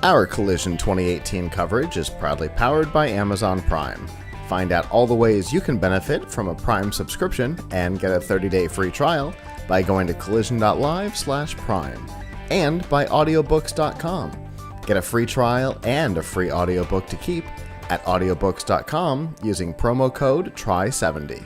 Our Collision 2018 coverage is proudly powered by Amazon Prime. Find out all the ways you can benefit from a Prime subscription and get a 30-day free trial by going to collision.live/prime and by audiobooks.com. Get a free trial and a free audiobook to keep at audiobooks.com using promo code TRY70.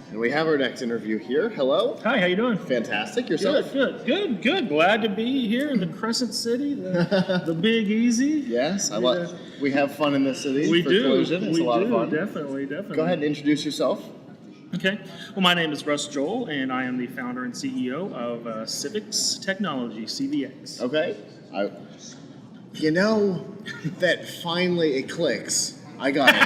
And we have our next interview here. Hello. Hi, how you doing? Fantastic. Yourself? Good. Glad to be here in the Crescent City, the Big Easy. Yes, we have fun in this city. We for do. Collision. It's a lot of fun. Definitely. Go ahead and introduce yourself. Okay. Well, my name is Russ Jowell, and I am the founder and CEO of CVX Technology, CVX. Okay. You know that finally it clicks. I got it.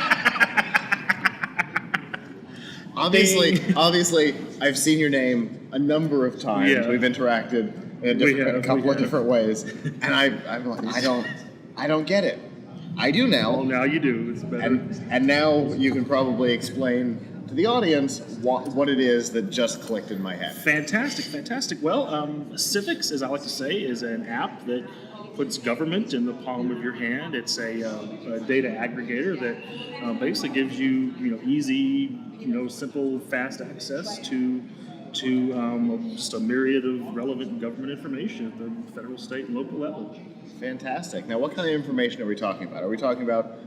Obviously, I've seen your name a number of times. Yeah. We've interacted in a couple of different ways, and I'm like, I don't get it. I do now. Well, now you do. It's better. And now you can probably explain to the audience what it is that just clicked in my head. Fantastic. Well, CVX, as I like to say, is an app that puts government in the palm of your hand. It's a data aggregator that basically gives you easy, simple, fast access to just a myriad of relevant government information at the federal, state, and local level. Fantastic. Now, what kind of information are we talking about? Are we talking about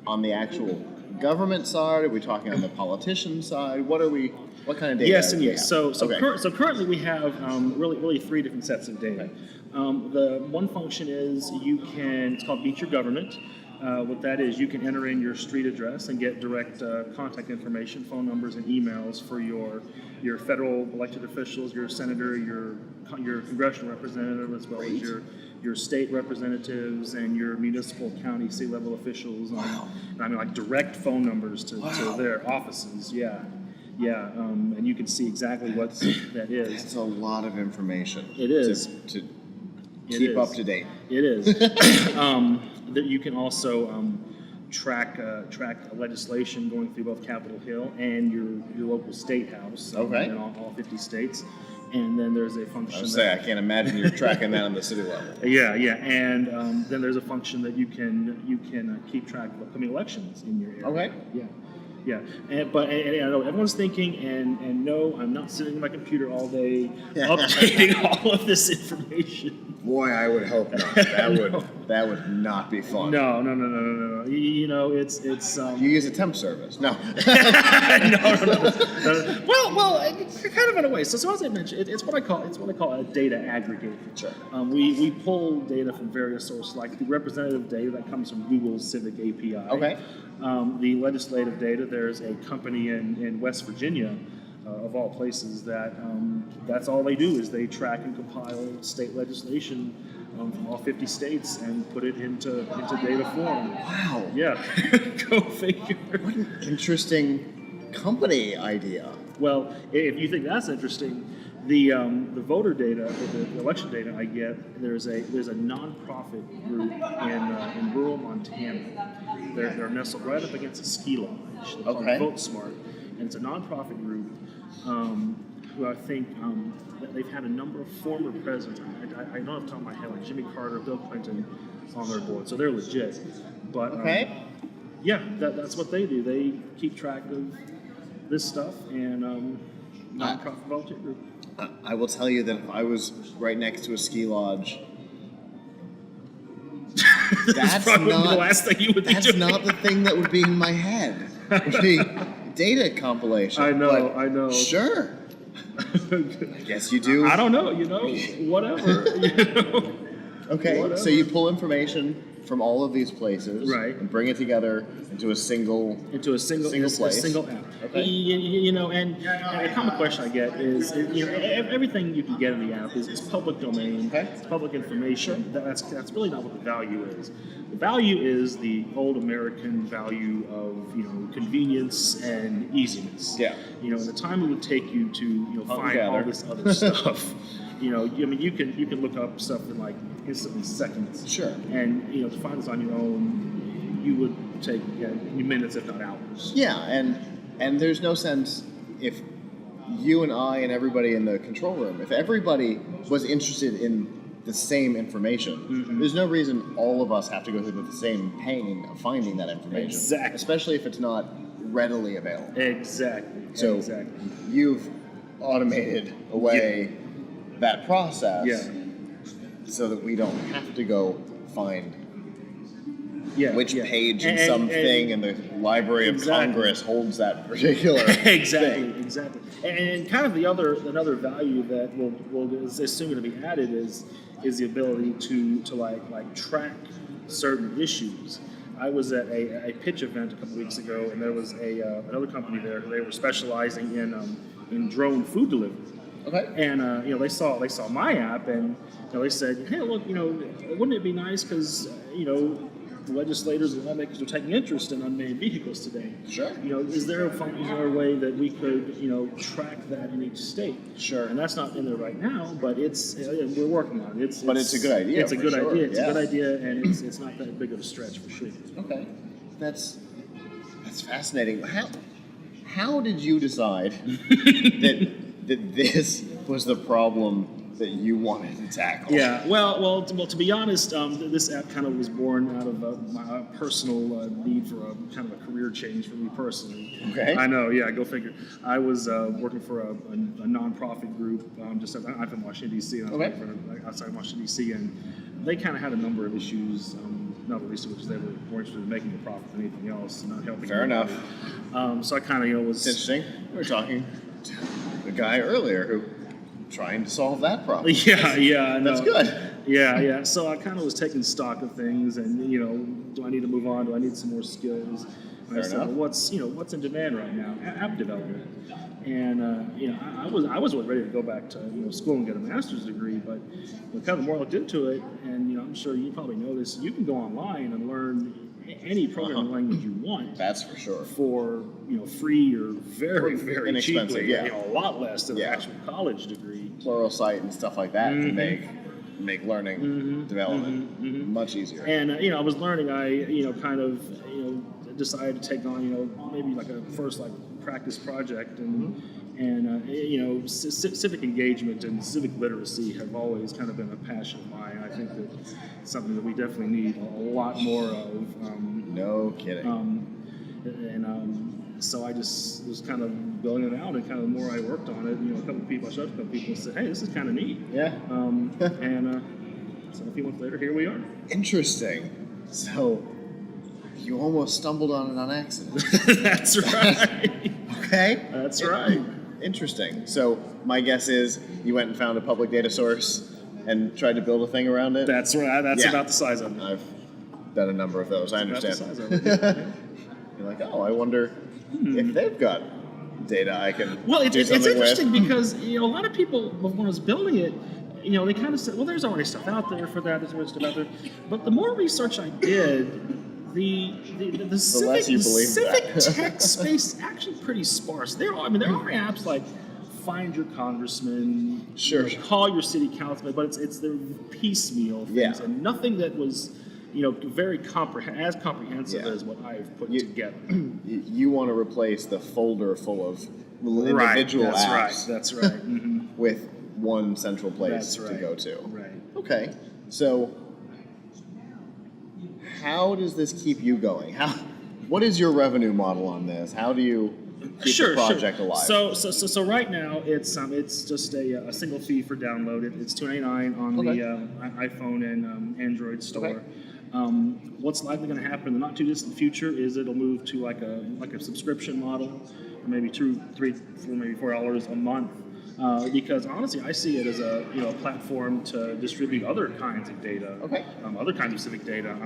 on the actual government side? Are we talking on the politician side? What kind of data? Yes and yes. So Okay. currently we have really three different sets of data. The one function is it's called Beat Your Government. What that is, you can enter in your street address and get direct contact information, phone numbers, and emails for your federal elected officials, your senator, your congressional representative, as well as your state representatives and your municipal, county, C-level officials. Wow. Like direct phone numbers to their offices. Yeah. And you can see exactly what that is. That's a lot of information. It is. To keep up to date. It is. That you can also track legislation going through both Capitol Hill and your local state house. Okay. In all 50 states. And then there's a function. I can't imagine you're tracking that on the city level. Yeah. And then there's a function that you can keep track of upcoming elections in your area. Okay. Yeah. But I know everyone's thinking, and no, I'm not sitting at my computer all day updating all of this information. Boy, I would hope not. That would not be fun. No. It's You use a temp service? No. no. Well, it's kind of in a way. So as I mentioned, it's what I call a data aggregator. Sure. We pull data from various sources, like the representative data that comes from Google's Civic API. Okay. The legislative data. There's a company in West Virginia, of all places, that's all they do is they track and compile state legislation from all 50 states and put it into data form. Wow. Yeah. Go figure. What an interesting company idea. Well, if you think that's interesting, the voter data, the election data I get, there's a nonprofit group in rural Montana. They're nestled right up against a ski lodge. They're called Vote Smart, and it's a nonprofit group who I think they've had a number of former presidents. I know off the top of my head, like Jimmy Carter, Bill Clinton, on their board, so they're legit. But that's what they do. They keep track of this stuff, and nonprofit volunteer group. I will tell you that if I was right next to a ski lodge, that's probably not the last thing you would be doing. That's not the thing that would be in my head. It would be data compilation. I know. Sure. I guess you do. I don't know. Whatever. Okay. Whatever. So you pull information from all of these places, right, and bring it together into a single place, a single app. Okay. And a common question I get is, everything you can get in the app is public domain. Okay. It's public information. That's really not what the value is. The value is the old American value of convenience and easiness. Yeah. In the time it would take you to find all this other stuff. You can look up stuff in like instantly seconds. Sure. And to find this on your own, you would take minutes, if not hours. Yeah, and there's no sense if you and I and everybody in the control room, if everybody was interested in the same information. There's no reason all of us have to go through the same pain of finding that information. Exactly. Especially if it's not readily available. Exactly. So exactly. you've automated away that process so that we don't have to go find which page in something in the Library of Congress holds that particular thing. Exactly. And kind of another value that is soon going to be added is the ability to like track certain issues. I was at a pitch event a couple weeks ago, and there was another company there. They were specializing in drone food delivery. Okay. And they saw my app, and they said, hey, look, wouldn't it be nice because the legislators and lawmakers are taking interest in unmanned vehicles today. Sure. Is there a way that we could, track that in each state? Sure. And that's not in there right now, but we're working on it. It's a good idea. It's a good idea. It's a good idea, and it's not that big of a stretch for sure. Okay. That's fascinating. How did you decide that this was the problem that you wanted to tackle? Yeah, well, to be honest, this app kind of was born out of my personal need for a kind of a career change for me personally. Okay. I know, yeah, go figure. I was working for a nonprofit group. I'm from Washington D.C. and I was working for outside Washington D.C. and they kind of had a number of issues. Not the least of which is they were more interested in making a profit than anything else, and not helping. Fair enough. So I kind of was. It's interesting. We were talking to the guy earlier who trying to solve that problem. Yeah, that's good. Yeah. So I kind of was taking stock of things, and do I need to move on? Do I need some more skills? And I said, well, what's in demand right now? App development. And I was ready to go back to school and get a master's degree, but kind of the more I looked into it, and I'm sure you probably know this, you can go online and learn any programming language you want. That's for sure. For free or very, very inexpensive, cheaply. Yeah. A lot less than an actual college degree. Pluralsight and stuff like that to make learning development much easier. And I was learning. I decided to take on maybe like a first practice project and civic engagement and civic literacy have always kind of been a passion of mine. I think that it's something that we definitely need a lot more of. No kidding. So I just was kind of building it out, and kind of the more I worked on it, I showed a couple people and said, hey, this is kind of neat. Yeah. So a few months later, here we are. Interesting. So you almost stumbled on it on accident. That's right. Okay. That's right. Interesting. So my guess is you went and found a public data source and tried to build a thing around it? That's right. That's about the size of it. I've done a number of those. I understand. About the size of it. Yeah. You're like, I wonder if they've got data I can it's interesting because a lot of people, when I was building it, they kind of said, well, there's already stuff out there for that. There's already stuff out there. But the more research I did, the civic tech space is actually pretty sparse. There are apps like Find Your Congressman, call your city councilman, but it's the piecemeal things and nothing that was very as comprehensive as what I've put together. You want to replace the folder full of little individual apps. That's right. Mm-hmm. With one central place to go to. Right. Okay. So how does this keep you going? What is your revenue model on this? How do you keep the project alive? So right now it's just a single fee for download. It's $2.99 on the iPhone and Android store. Okay. What's likely going to happen in the not too distant future is it'll move to like a subscription model, or maybe $2, $3, $4, maybe $4 a month. Because honestly, I see it as a platform to distribute other kinds of data, other kinds of civic data.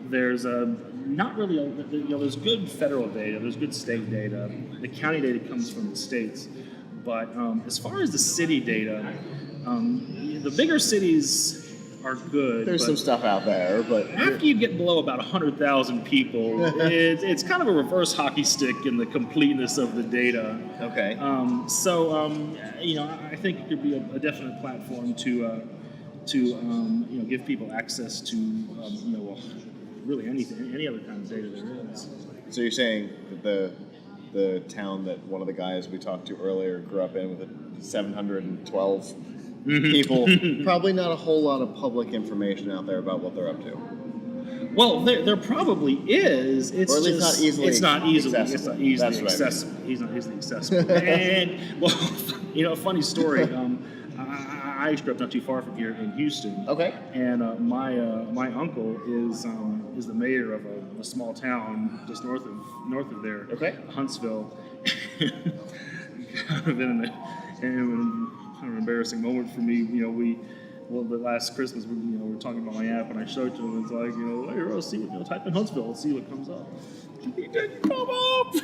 There's not really there's good federal data, there's good state data. The county data comes from the states, but as far as the city data, the bigger cities are good. There's some stuff out there, but after you get below about 100,000 people, it's kind of a reverse hockey stick in the completeness of the data. Okay. I think it could be a definite platform to give people access to really anything, any other kind of data there is. So you're saying that the town that one of the guys we talked to earlier grew up in with 712 people, probably not a whole lot of public information out there about what they're up to. Well, there probably is. It's Or at least just, not easily It's not easily. accessible. It's not easily That's what I mean. accessible. He's not easily accessible. And well, funny story. I grew up not too far from here in Houston. Okay. And my uncle is the mayor of a small town just north of there. Okay. Huntsville. Kind of been an embarrassing moment for me. The last Christmas, we were talking about my app, and I showed it to him. It's like, hey, Rose, see what, type in Huntsville and see what comes up. He didn't come up.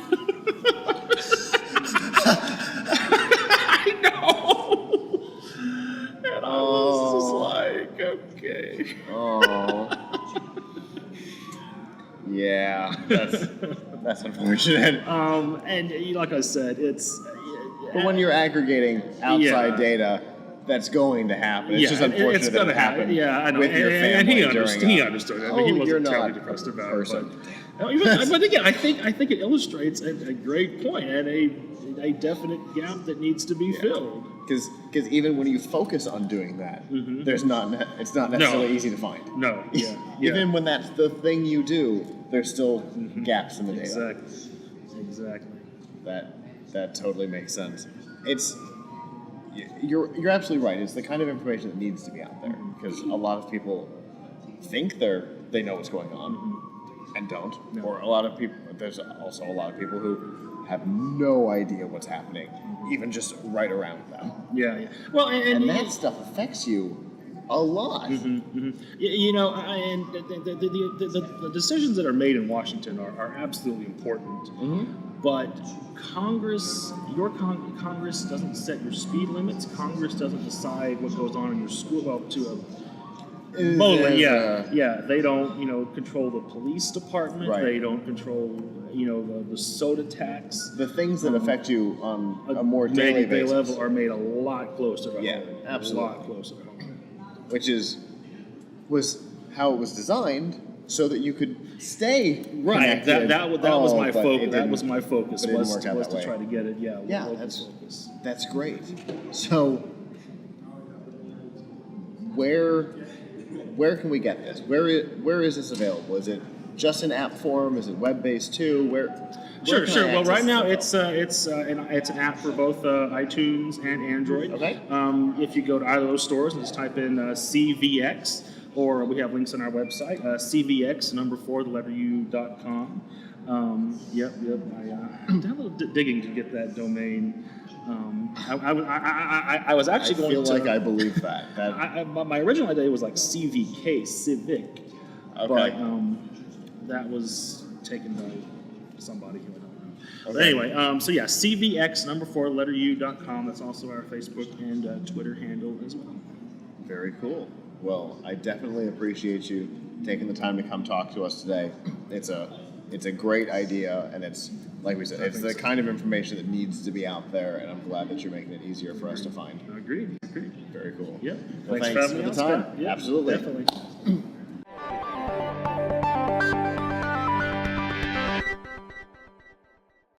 I know. And I was just like, okay. Oh. Yeah, that's unfortunate. And like I said, it's. But when you're aggregating outside data, that's going to happen. It's just unfortunate that it happened with your family and he during understood. I mean, he you're wasn't not terribly depressed about person. it. But again, I think it illustrates a great point and a definite gap that needs to be filled. Because even when you focus on doing that, it's not necessarily easy to find. No, Even when that's the thing you do, there's still gaps in the data. Exactly. That totally makes sense. You're absolutely right. It's the kind of information that needs to be out there because a lot of people think they know what's going on and don't. No. Or a lot of people. There's also a lot of people who have no idea what's happening, even just right around them. Yeah. Well, and that stuff affects you a lot. And the decisions that are made in Washington are absolutely important. But Congress doesn't set your speed limits. Congress doesn't decide what goes on in your school. Well, they don't, control the police department. Right. They don't control, the soda tax. The things that affect you on a more daily basis level are made a lot closer to home. Yeah, absolutely. A lot closer to home. Which was how it was designed, so that you could stay right. Connected. That was my focus. That was my focus. Was to try to get it. Focus. That's great. So where can we get this? Where is this available? Is it just in app form? Is it web based too? Sure. Well, right now it's an app for both iTunes and Android. Okay. If you go to either of those stores and just type in CVX, or we have links on our website, CVX4u.com. Yep. I did a little digging to get that domain. I was actually going to. I feel like I believe that. My original idea was like CVK, civic. Okay. But that was taken by somebody who I don't know. Okay. But anyway, CVX4u.com. That's also our Facebook and Twitter handle as well. Very cool. Well, I definitely appreciate you taking the time to come talk to us today. It's a great idea, and it's, like we said, it's the kind of information that needs to be out there, and I'm glad that you're making it easier for us to find. Agreed. Very cool. Yep. Well, Thanks for having me the on, time. Scott. Yeah, Absolutely. Definitely.